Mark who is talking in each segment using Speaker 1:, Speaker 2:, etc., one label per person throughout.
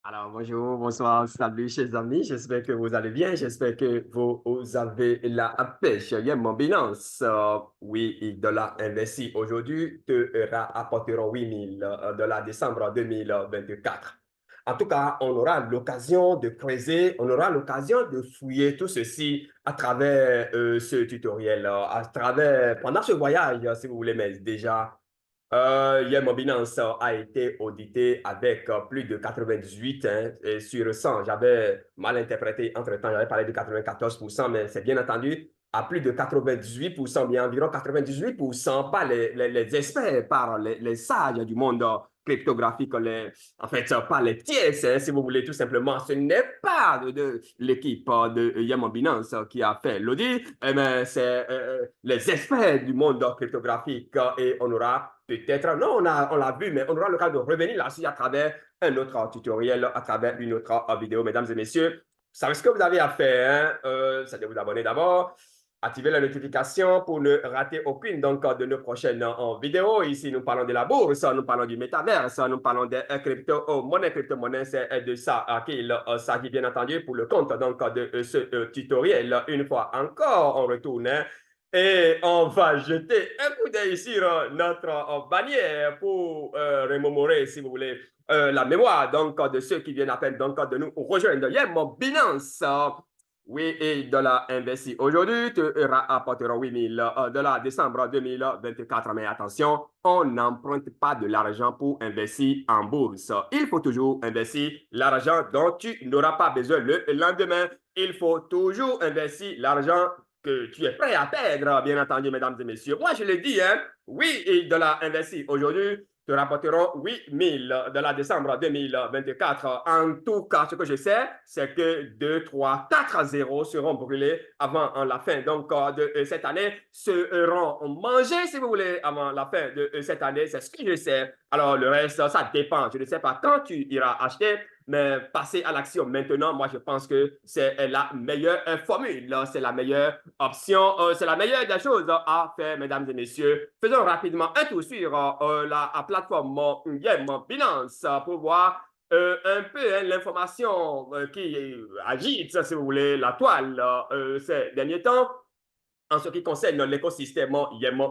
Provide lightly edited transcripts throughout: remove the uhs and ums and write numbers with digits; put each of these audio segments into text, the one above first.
Speaker 1: Alors, bonjour, bonsoir, salut, chers amis. J'espère que vous allez bien. J'espère que vous avez la pêche. Il y a mon balance. Oui, dollars investis aujourd'hui te rapporteront 8 000 $ décembre 2024. En tout cas, on aura l'occasion de creuser, on aura l'occasion de fouiller tout ceci à travers ce tutoriel, à travers, pendant ce voyage, si vous voulez, mais déjà. Hier, mon Binance a été audité avec plus de 98 et sur 100. J'avais mal interprété entre-temps, j'avais parlé de 94%, mais c'est bien entendu à plus de 98%, bien environ 98% par les experts, par les sages du monde cryptographique, en fait, par les tiers, si vous voulez, tout simplement. Ce n'est pas de l'équipe de Yamon Binance qui a fait l'audit, mais c'est les experts du monde cryptographique et on aura peut-être, non, on l'a vu, mais on aura le cas de revenir là-dessus à travers un autre tutoriel, à travers une autre vidéo, mesdames et messieurs. Vous savez ce que vous avez à faire, hein? C'est de vous abonner d'abord, activer la notification pour ne rater aucune donc, de nos prochaines vidéos. Ici, nous parlons de la bourse, nous parlons du métaverse, nous parlons des crypto-monnaies. Crypto-monnaies, c'est de ça qu'il s'agit bien entendu pour le compte donc, de ce tutoriel. Une fois encore, on retourne, hein, et on va jeter un coup d'œil sur notre bannière pour remémorer, si vous voulez, la mémoire donc, de ceux qui viennent à peine donc, de nous rejoindre. Il y a mon Binance. Oui, et dollars investis aujourd'hui te rapporteront 8 000 $ décembre 2024. Mais attention, on n'emprunte pas de l'argent pour investir en bourse. Il faut toujours investir l'argent dont tu n'auras pas besoin le lendemain. Il faut toujours investir l'argent que tu es prêt à perdre, bien entendu, mesdames et messieurs. Moi, je l'ai dit, hein, oui, et dollars investis aujourd'hui te rapporteront 8 000 $ décembre 2024. En tout cas, ce que je sais, c'est que 2, 3, 4 zéros seront brûlés avant la fin donc, de cette année, seront mangés, si vous voulez, avant la fin de cette année. C'est ce que je sais. Alors, le reste, ça dépend. Je ne sais pas quand tu iras acheter, mais passer à l'action maintenant, moi, je pense que c'est la meilleure formule. C'est la meilleure option. C'est la meilleure des choses à faire, mesdames et messieurs. Faisons rapidement un tour sur la plateforme Binance pour voir un peu hein, l'information qui agite, si vous voulez, la toile ces derniers temps en ce qui concerne l'écosystème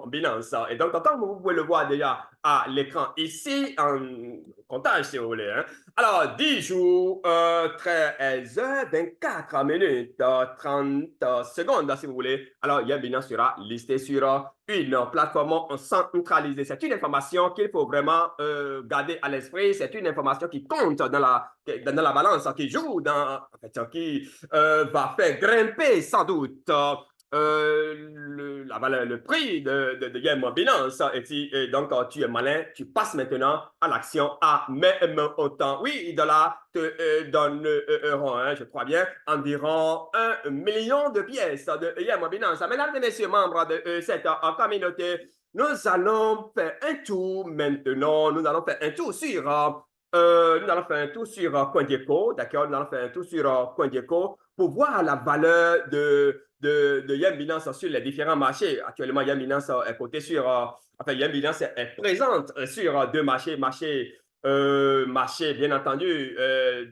Speaker 1: Binance. Et donc, comme vous pouvez le voir déjà à l'écran ici, en comptage si vous voulez. Hein. Alors, 10 jours, 13 heures, 24 minutes, 30 secondes si vous voulez. Alors, Binance sera listé sur une plateforme centralisée. C'est une information qu'il faut vraiment garder à l'esprit. C'est une information qui compte dans la balance, qui joue, en fait, qui va faire grimper sans doute le prix de Game Binance. Et donc, quand tu es malin, tu passes maintenant à l'action à même autant. Oui, dollars te donneront, hein, je crois bien, environ 1 million de pièces de Game Binance. Mesdames et messieurs, membres de cette communauté, nous allons faire un tour maintenant. Nous allons faire un tour sur nous allons faire un tour sur CoinGecko, d'accord? Nous allons faire un tour sur CoinGecko pour voir la valeur de Yen Binance sur les différents marchés. Actuellement, Yen Binance est coté sur, enfin, Yen Binance est présente sur deux marchés, marché bien entendu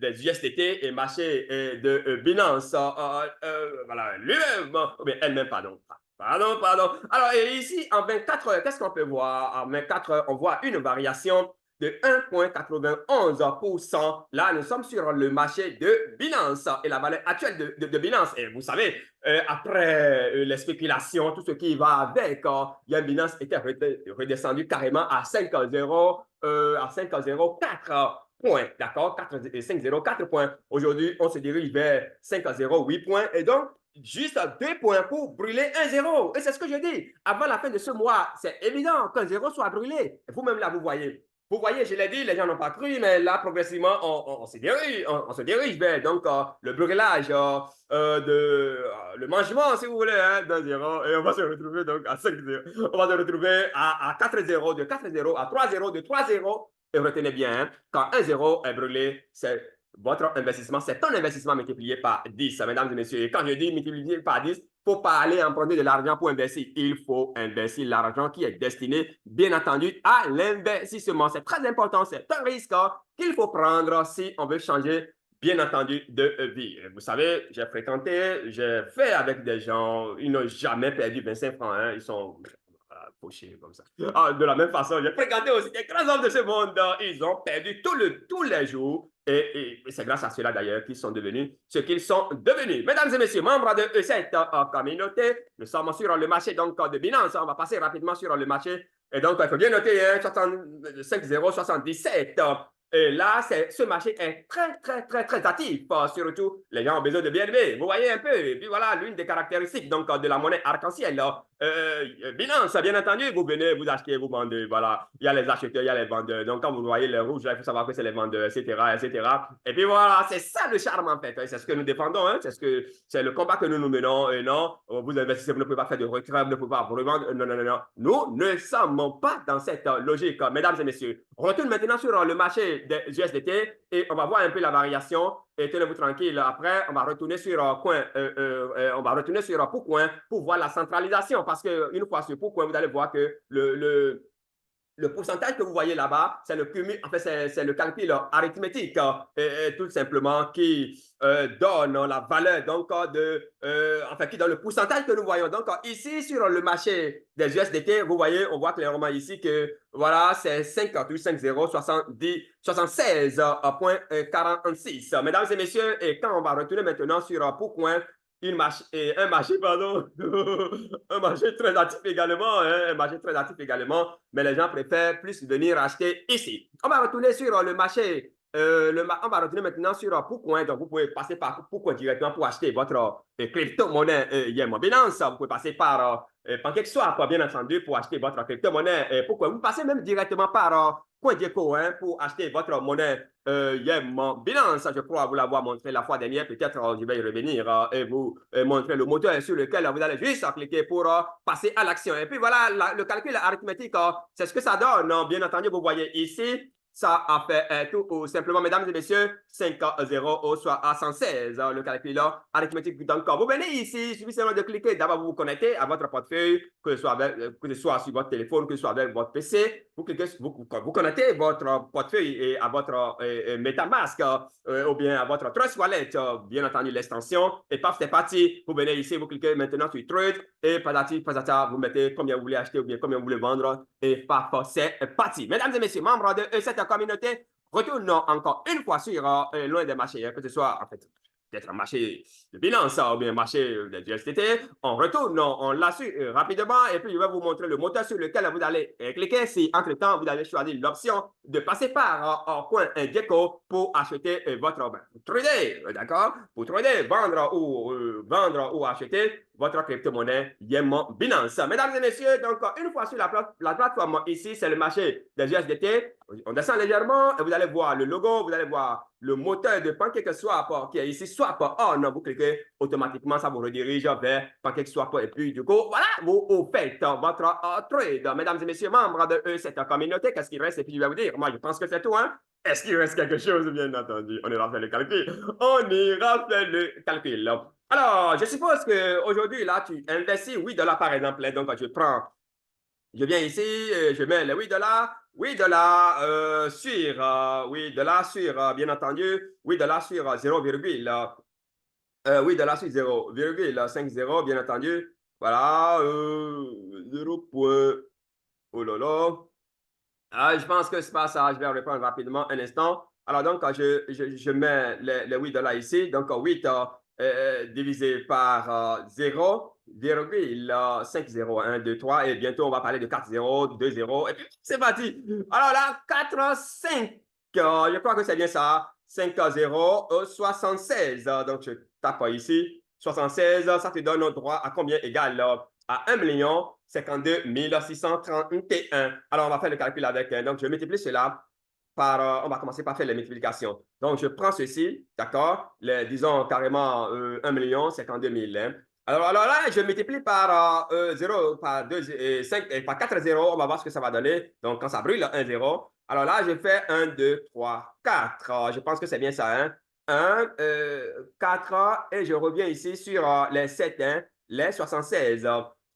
Speaker 1: des USDT et marché de Binance, voilà, lui-même, ou bien elle-même, pardon. Pardon. Alors, et ici, en 24 heures, qu'est-ce qu'on peut voir? En 24 heures, on voit une variation de 1,91%. Là, nous sommes sur le marché de Binance et la valeur actuelle de Binance. Et vous savez, après les spéculations, tout ce qui va avec, Binance était redescendu carrément à 5,0, à 5,04 points, d'accord? 5,04 points. Aujourd'hui, on se dirige vers 5,08 points. Et donc, juste 2 points pour brûler un zéro. Et c'est ce que je dis. Avant la fin de ce mois, c'est évident qu'un zéro soit brûlé. Vous-même, là, vous voyez. Vous voyez, je l'ai dit, les gens n'ont pas cru, mais là, progressivement, on se dirige vers donc, le brûlage le mangement, si vous voulez, hein, d'un zéro. Et on va se retrouver donc à 5-0. On va se retrouver à 4-0, de 4-0 à 3-0, de 3-0. Et retenez bien, hein, quand un zéro est brûlé, c'est votre investissement, c'est ton investissement multiplié par 10, mesdames et messieurs. Et quand je dis multiplié par 10, il faut pas aller emprunter de l'argent pour investir. Il faut investir l'argent qui est destiné, bien entendu, à l'investissement. C'est très important. C'est un risque qu'il faut prendre si on veut changer, bien entendu, de vie. Vous savez, j'ai fait avec des gens, ils n'ont jamais perdu 25 francs. Hein. Ils sont fauchés comme ça. De la même façon, j'ai fréquenté aussi des grands hommes de ce monde. Ils ont perdu tous les jours. Et c'est grâce à cela d'ailleurs qu'ils sont devenus ce qu'ils sont devenus. Mesdames et messieurs, membres de cette communauté, nous sommes sur le marché donc, de Binance. On va passer rapidement sur le marché. Et donc, il faut bien noter 65,077. Et là, ce marché est très actif. Surtout, les gens ont besoin de BNB. Vous voyez un peu. Et puis voilà, l'une des caractéristiques donc, de la monnaie arc-en-ciel. Binance, bien entendu, vous venez, vous achetez, vous vendez. Voilà, il y a les acheteurs, il y a les vendeurs. Donc, quand vous voyez les rouges, il faut savoir que c'est les vendeurs, etc. Et puis voilà, c'est ça le charme en fait. C'est ce que nous défendons. Hein. C'est le combat que nous nous menons. Et non, vous investissez, vous ne pouvez pas faire de retrait, vous ne pouvez pas revendre. Non. Nous ne sommes pas dans cette logique. Mesdames et messieurs, on retourne maintenant sur le marché des USDT et on va voir un peu la variation. Et tenez-vous tranquille. Après, on va retourner sur Pourcoin pour voir la centralisation. Parce qu'une fois sur Pourcoin, vous allez voir que le pourcentage que vous voyez là-bas, c'est le cumul, en fait, c'est le calcul arithmétique, tout simplement, qui donne la valeur, donc, qui donne le pourcentage que nous voyons. Donc, ici, sur le marché des USDT, vous voyez, on voit clairement ici que, voilà, c'est 76,46. Mesdames et messieurs, et quand on va retourner maintenant sur Pourcoin, un marché très actif également, hein, un marché très actif également, mais les gens préfèrent plus venir acheter ici. On va retourner sur le marché, on va retourner maintenant sur Pourcoin, donc vous pouvez passer par Pourcoin directement pour acheter votre crypto-monnaie Binance, vous pouvez passer par PancakeSwap, bien entendu, pour acheter votre crypto-monnaie Pourcoin, vous passez même directement par CoinGecko pour acheter votre monnaie Binance. Je crois vous l'avoir montré la fois dernière. Peut-être je vais y revenir et vous montrer le moteur sur lequel vous allez juste cliquer pour passer à l'action. Et puis voilà, le calcul arithmétique, c'est ce que ça donne. Bien entendu, vous voyez ici, ça a fait tout simplement, mesdames et messieurs, 5,0 au soit à 116, le calcul arithmétique. Donc, vous venez ici, il suffit seulement de cliquer. D'abord, vous vous connectez à votre portefeuille, que ce soit sur votre téléphone, que ce soit avec votre PC. Vous cliquez, vous connectez votre portefeuille et à votre MetaMask ou bien à votre Trust Wallet, bien entendu, l'extension. Et paf, c'est parti. Vous venez ici, vous cliquez maintenant sur Trade et patati, patata, vous mettez combien vous voulez acheter ou bien combien vous voulez vendre. Et paf, c'est parti. mesdames et messieurs, membres de cette communauté, retournons encore une fois sur l'un des marchés, que ce soit en fait peut-être un marché de Binance ou bien un marché de USDT. On retourne, on l'assure rapidement et puis je vais vous montrer le moteur sur lequel vous allez cliquer si entre-temps vous avez choisi l'option de passer par CoinGecko pour acheter votre trader, d'accord? Pour trader, vendre ou acheter votre crypto-monnaie Binance. Mesdames et messieurs, donc une fois sur la plateforme ici, c'est le marché des USDT. On descend légèrement et vous allez voir le logo, vous allez voir le moteur de PancakeSwap qui est ici, Swap On. Vous cliquez automatiquement, ça vous redirige vers PancakeSwap. Et puis, du coup, voilà, vous faites votre trade. Mesdames et messieurs, membres de cette communauté, qu'est-ce qu'il reste? Et puis, je vais vous dire, moi, je pense que c'est tout, hein? Est-ce qu'il reste quelque chose? Bien entendu, on ira faire le calcul. On ira faire le calcul. Alors, je suppose qu'aujourd'hui, là, tu investis 8 dollars par exemple. Donc, je viens ici, je mets les 8 dollars. 8 dollars sur, bien entendu, 8 dollars sur 0, 8 dollars sur 0,50, bien entendu. Voilà, 0. Oh là là. Je pense que c'est pas ça. Je vais répondre rapidement un instant. Alors, donc, je mets les 8 dollars ici. Donc, 8 divisé par 0,50, 2, 3. Et bientôt, on va parler de 4, 0, 2, 0. Et puis, c'est parti. Alors là, 4, 5. Je crois que c'est bien ça. 5, 0, 76. Donc, je tape ici. 76, ça te donne droit à combien égal à 1 52 631. Alors, on va faire le calcul avec. Donc, je multiplie cela par, on va commencer par faire les multiplications. Donc, je prends ceci, d'accord, disons carrément 1 52 000. Hein. Alors là, je multiplie par 0, par 2, et 5, et par 4 0, on va voir ce que ça va donner. Donc, quand ça brûle, 1 0. Alors là, je fais 1, 2, 3, 4. Je pense que c'est bien ça. Hein. 1, 4, et je reviens ici sur les 7. Hein. les 76.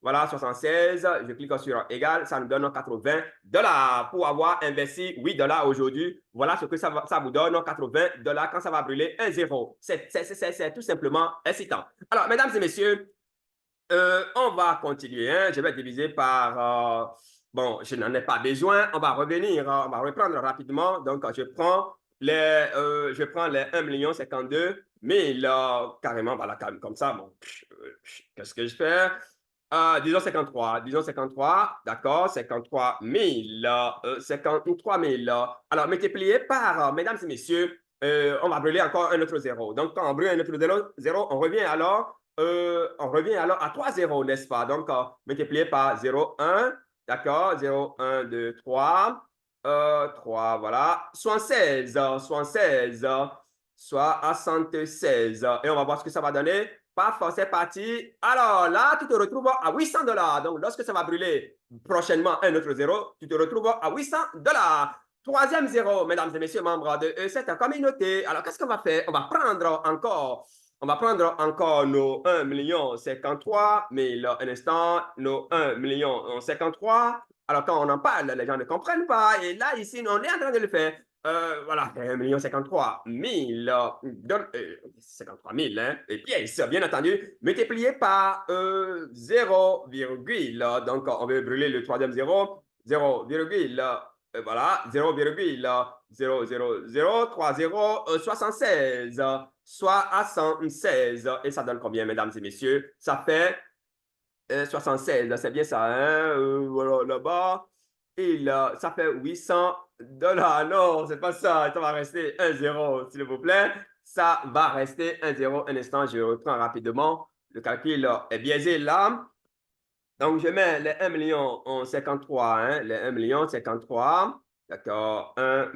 Speaker 1: Voilà, 76, je clique sur égal, ça nous donne 80 dollars pour avoir investi 8 dollars aujourd'hui. Voilà ce que ça vous donne, 80 dollars quand ça va brûler un zéro. C'est tout simplement excitant. Alors, mesdames et messieurs, on va continuer. Hein. Je vais diviser par... bon, je n'en ai pas besoin. On va revenir, on va reprendre rapidement. Donc, je prends les 1 52 000 carrément, voilà, comme ça. Bon, qu'est-ce que je fais? Disons 53, d'accord, 53 000, 53 000. Alors, multiplié par, mesdames et messieurs, on va brûler encore un autre zéro. Donc, quand on brûle un autre zéro, on revient alors à 3 zéros, n'est-ce pas? Donc, multiplié par 0, 1, d'accord, 0, 1, 2, 3, 3, voilà, 76, 76, soit à 116. Et on va voir ce que ça va donner. Paf, c'est parti. Alors là, tu te retrouves à 800 dollars. Donc, lorsque ça va brûler prochainement un autre zéro, tu te retrouves à 800 dollars. Troisième zéro, mesdames et messieurs, membres de cette communauté. Alors, qu'est-ce qu'on va faire? On va prendre encore nos 1 53 000 un instant, nos 1 53 000. Alors, quand on en parle, les gens ne comprennent pas. Et là, ici, on est en train de le faire. Voilà, 1 53 000, 53 000 hein, et pièces, bien entendu, multiplié par 0, donc on veut brûler le troisième zéro, 0, voilà, 0,00030, 76, soit à 116, et ça donne combien, mesdames et messieurs? Ça fait 76, c'est bien ça, hein? Voilà, là-bas. Et là, ça fait 800 dollars. Non, c'est pas ça. Ça va rester 1 zéro, s'il vous plaît. Ça va rester 1 zéro. Un instant, je reprends rapidement. Le calcul est biaisé là. Donc, je mets les 1 53, hein, les 1 53. D'accord, 1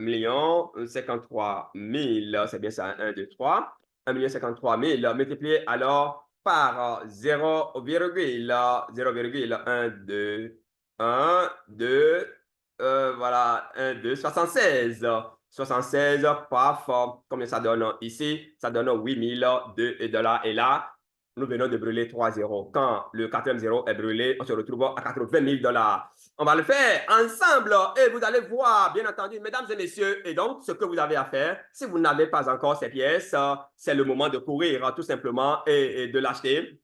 Speaker 1: 53 000, c'est bien ça, 1, 2, 3. 1 53 000 multiplié alors par 0,1, 2, 1, 2, voilà, 1, 2, 76. 76, paf, combien ça donne ici? Ça donne 8002 dollars. Et là, nous venons de brûler 3 zéros. Quand le quatrième zéro est brûlé, on se retrouve à 80 000 dollars. On va le faire ensemble et vous allez voir, bien entendu, mesdames et messieurs. Et donc, ce que vous avez à faire, si vous n'avez pas encore ces pièces, c'est le moment de courir tout simplement et de l'acheter,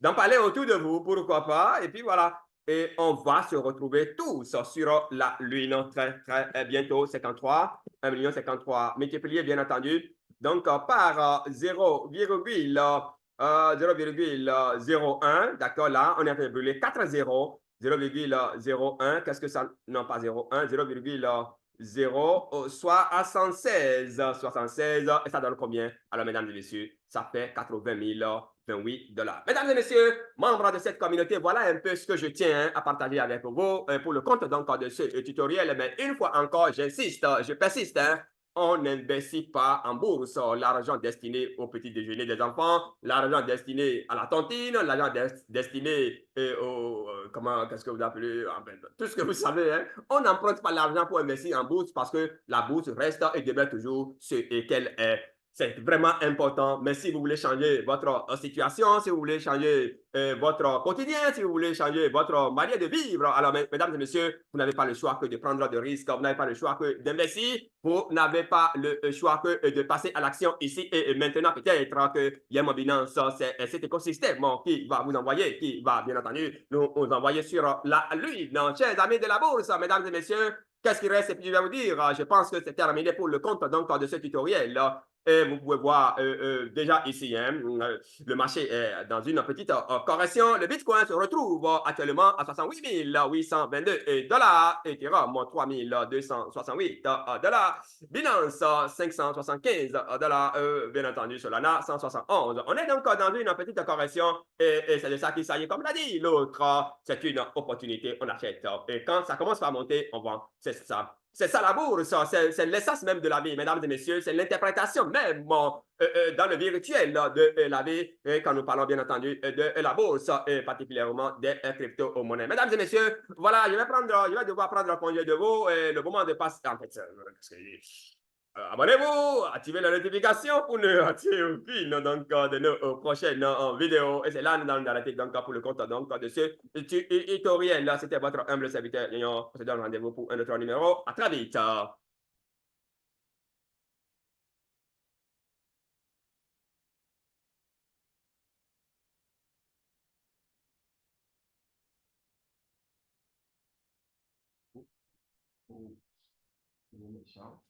Speaker 1: d'en parler autour de vous, pourquoi pas. Et puis voilà. Et on va se retrouver tous sur la Lune très, très bientôt. 53, 1 53 000 multiplié, bien entendu. Donc, par 0,01, d'accord, là, on est en train de brûler 4 zéros. 0,01, qu'est-ce que ça? Non, pas 0,1, 0,0, soit à 116, 76, et ça donne combien? Alors, mesdames et messieurs, ça fait 80 028 dollars. Mesdames et messieurs, membres de cette communauté, voilà un peu ce que je tiens à partager avec vous pour le compte donc de ce tutoriel. Mais une fois encore, j'insiste, je persiste, hein, on n'investit pas en bourse. L'argent destiné au petit déjeuner des enfants, l'argent destiné à la tontine, l'argent destiné qu'est-ce que vous appelez, tout ce que vous savez. Hein? On n'emprunte pas l'argent pour investir en bourse parce que la bourse reste et demeure toujours ce qu'elle est. C'est vraiment important. Mais si vous voulez changer votre situation, si vous voulez changer votre quotidien, si vous voulez changer votre manière de vivre, alors, mesdames et messieurs, vous n'avez pas le choix que de prendre des risques, vous n'avez pas le choix que d'investir, vous n'avez pas le choix que de passer à l'action ici et maintenant. Peut-être que Yemo Binance, c'est cet écosystème qui va vous envoyer, qui va bien entendu nous envoyer sur la Lune. Chers amis de la bourse, mesdames et messieurs, qu'est-ce qui reste? Et puis je vais vous dire, je pense que c'est terminé pour le compte donc, de ce tutoriel. Et vous pouvez voir déjà ici, hein, le marché est dans une petite correction. Le Bitcoin se retrouve actuellement à 68 822 dollars, Ethereum 3 268 dollars, Binance 575 dollars, bien entendu Solana 171. On est donc dans une petite correction et c'est de ça qu'il s'agit, comme l'a dit l'autre. C'est une opportunité, on achète. Et quand ça commence par monter, on vend. C'est ça. C'est ça la bourse, c'est l'essence même de la vie, mesdames et messieurs, c'est l'interprétation même dans le virtuel de la vie, quand nous parlons bien entendu de la bourse, et particulièrement des crypto-monnaies. Mesdames et messieurs, voilà, je vais devoir prendre congé de vous, et le moment de passer, en fait, abonnez-vous, activez la notification pour ne rater aucune donc, de nos prochaines vidéos. Et c'est là dans l'article donc, pour le compte donc, de ce tutoriel. C'était votre humble serviteur. On se donne rendez-vous pour un autre numéro. À très vite. Méchant.